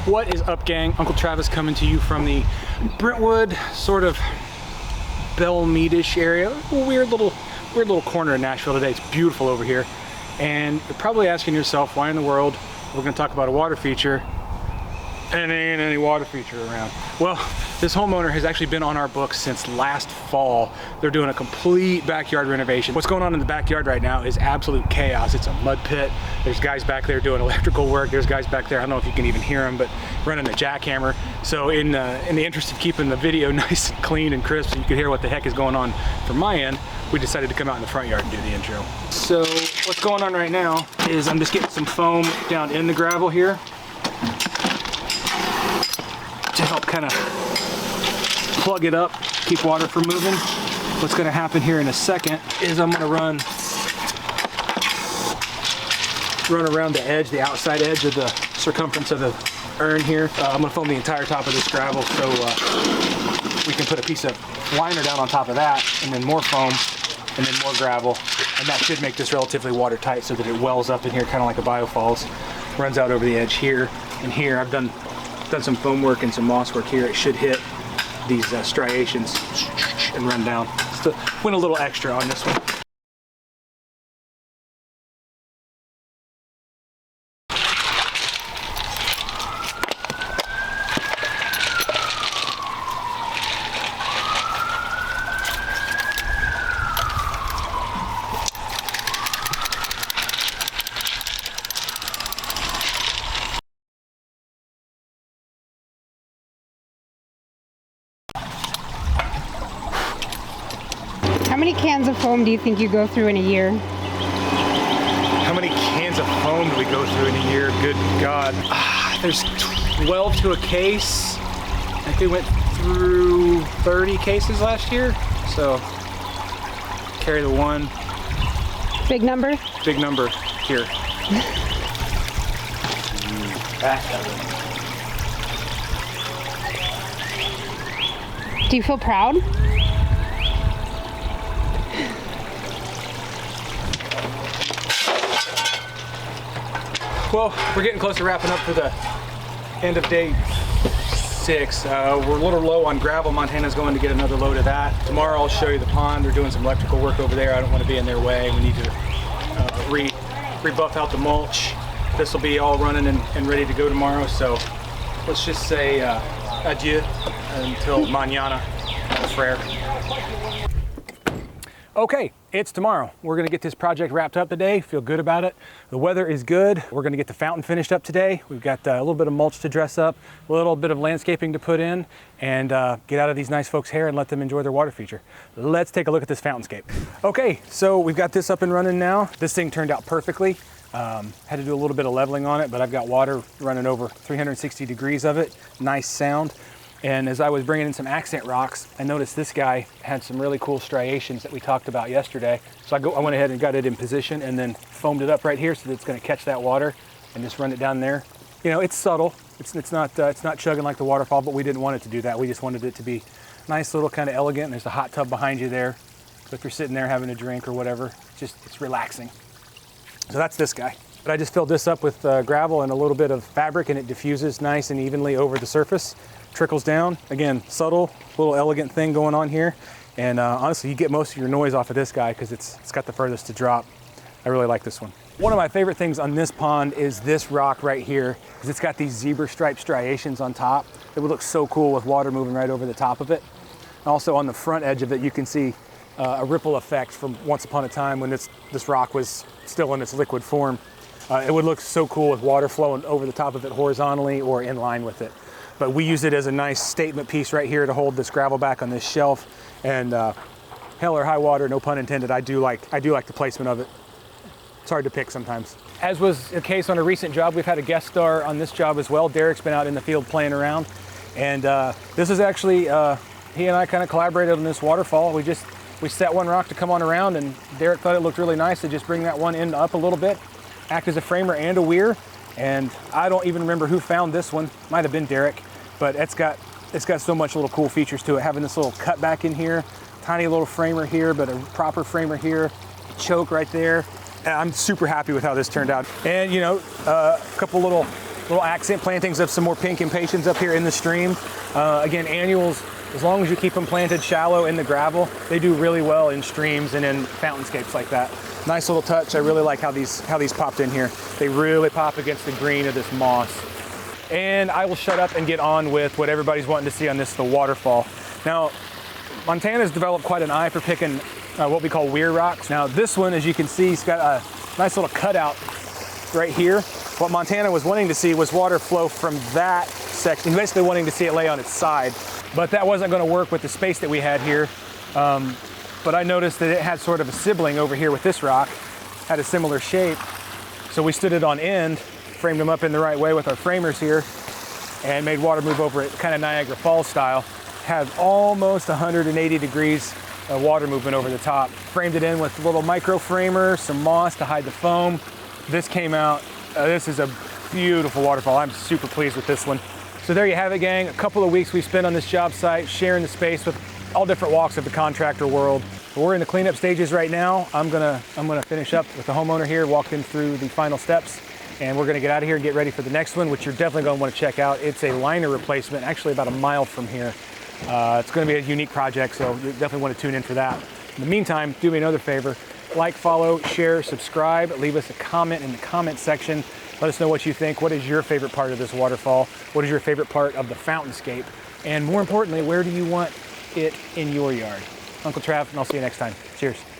What is up, gang? Uncle Travis coming to you from the Brentwood, sort of Belmead-ish area. A weird little corner of Nashville today. It's beautiful over here. And you're probably asking yourself, why in the world we're gonna talk about a water feature and there ain't any water feature around? Well, this homeowner has actually been on our books since last fall. They're doing a complete backyard renovation. What's going on in the backyard right now is absolute chaos. It's a mud pit. There's guys back there doing electrical work. There's guys back there, I don't know if you can even hear them, but running a jackhammer. So in the interest of keeping the video nice and clean and crisp so you can hear what the heck is going on from my end, we decided to come out in the front yard and do the intro. So what's going on right now is I'm just getting some foam down in the gravel here to help kind of plug it up, keep water from moving. What's going to happen here in a second is I'm going to run around the edge, the outside edge of the circumference of the urn here. I'm going to foam the entire top of this gravel so we can put a piece of liner down on top of that, and then more foam, and then more gravel, and that should make this relatively watertight so that it wells up in here kind of like a biofalls. Runs out over the edge here and here. I've done some foam work and some moss work here. It should hit these striations and run down. So went a little extra on this one. How many cans of foam do you think you go through in a year? How many cans of foam do we go through in a year? Good God. There's 12 to a case. I think we went through 30 cases last year. So carry the one. Big number? Big number here. Do you feel proud? Well, we're getting close to wrapping up for the end of day 6. We're a little low on gravel. Montana's going to get another load of that. Tomorrow I'll show you the pond. They're doing some electrical work over there. I don't want to be in their way. We need to rebuff out the mulch. This will be all running and ready to go tomorrow. So let's just say adieu until mañana, frere. Okay, it's tomorrow. We're gonna get this project wrapped up today. Feel good about it. The weather is good. We're gonna get the fountain finished up today. We've got a little bit of mulch to dress up, a little bit of landscaping to put in, and get out of these nice folks' hair and let them enjoy their water feature. Let's take a look at this Fountainscape. Okay, so we've got this up and running now. This thing turned out perfectly. Had to do a little bit of leveling on it, but I've got water running over 360 degrees of it. Nice sound. And as I was bringing in some accent rocks, I noticed this guy had some really cool striations that we talked about yesterday. So I went ahead and got it in position and then foamed it up right here so that it's going to catch that water and just run it down there. You know, it's subtle. It's not chugging like the waterfall, but we didn't want it to do that. We just wanted it to be nice, little kind of elegant. And there's a hot tub behind you there. So if you're sitting there having a drink or whatever, it's relaxing. So that's this guy. But I just filled this up with gravel and a little bit of fabric, and it diffuses nice and evenly over the surface. Trickles down. Again, subtle, little elegant thing going on here. And honestly, you get most of your noise off of this guy because it's got the furthest to drop. I really like this one. One of my favorite things on this pond is this rock right here, because it's got these zebra stripe striations on top. It would look so cool with water moving right over the top of it. Also on the front edge of it, you can see a ripple effect from once upon a time when this rock was still in its liquid form. It would look so cool with water flowing over the top of it horizontally or in line with it. But we use it as a nice statement piece right here to hold this gravel back on this shelf. And hell or high water, no pun intended, I do like the placement of it. It's hard to pick sometimes. As was the case on a recent job, we've had a guest star on this job as well. Derek's been out in the field playing around. And this is actually, he and I kind of collaborated on this waterfall. We set one rock to come on around, and Derek thought it looked really nice to just bring that one end up a little bit, act as a framer and a weir. And I don't even remember who found this one. Might have been Derek, but it's got so much little cool features to it. Having this little cut back in here, tiny little framer here, but a proper framer here, choke right there. And I'm super happy with how this turned out. And you know, a couple little little accent plantings of some more pink impatiens up here in the stream. Again, annuals, as long as you keep them planted shallow in the gravel, they do really well in streams and in fountainscapes like that. Nice little touch. I really like how these popped in here. They really pop against the green of this moss. And I will shut up and get on with what everybody's wanting to see on this, the waterfall. Now, Montana's developed quite an eye for picking what we call weir rocks. Now this one, as you can see, it's got a nice little cutout right here. What Montana was wanting to see was water flow from that section, basically wanting to see it lay on its side. But that wasn't going to work with the space that we had here. But I noticed that it had sort of a sibling over here with this rock, had a similar shape. So we stood it on end, framed them up in the right way with our framers here, and made water move over it, kind of Niagara Falls style. Had almost 180 degrees of water movement over the top. Framed it in with a little micro framer, some moss to hide the foam. This came out, this is a beautiful waterfall. I'm super pleased with this one. So there you have it, gang. A couple of weeks we spent on this job site, sharing the space with all different walks of the contractor world. We're in the cleanup stages right now. I'm gonna finish up with the homeowner here, walking through the final steps, and we're gonna get out of here and get ready for the next one, which you're definitely gonna wanna check out. It's a liner replacement, actually about a mile from here. It's going to be a unique project, so you definitely want to tune in for that. In the meantime, do me another favor. Like, follow, share, subscribe. Leave us a comment in the comment section. Let us know what you think. What is your favorite part of this waterfall? What is your favorite part of the Fountainscape? And more importantly, where do you want it in your yard? Uncle Trav, and I'll see you next time. Cheers.